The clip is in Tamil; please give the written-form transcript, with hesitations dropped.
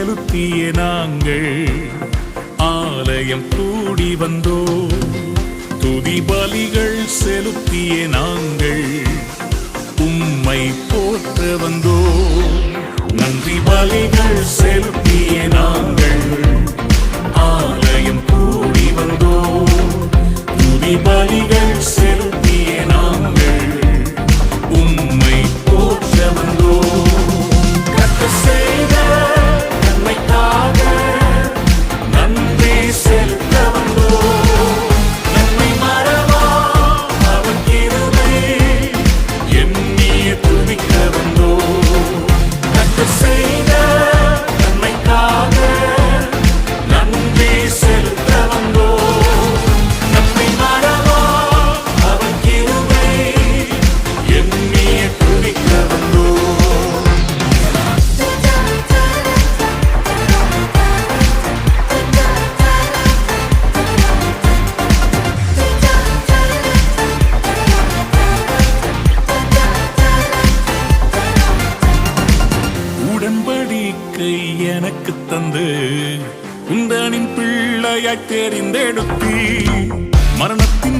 செலுத்திய நாங்கள் ஆலயம் கூடி வந்தோ. துதி பலிகள் செலுத்திய நாங்கள் உம்மை போற்ற வந்தோ. நன்றி பலிகள் செலுத்திய நாங்கள் ஆலயம் கூடி வந்தோ. துதி பலிகள் செலுத்திய நாங்கள் உம்மை போற்ற வந்தோ. கர்த்தர் செய்த நன்மைக்காக நன்றி செலுத்த வந்தோ. நன்மை மறவா அவர் கிருபை எண்ணிய துதிக்க வந்தோ. கர்த்தர் செய்த நன்மைக்காக நன்றி செலுத்த வந்தோ. நன்மை மறவா அவர் கிருபை எண்ணிய துதிக்க வந்தோ. உடன்படிக்கை எனக்கு தந்து உந்தனின் பிள்ளையாய் தெரிந்தெடுத்தி மரணத்தின்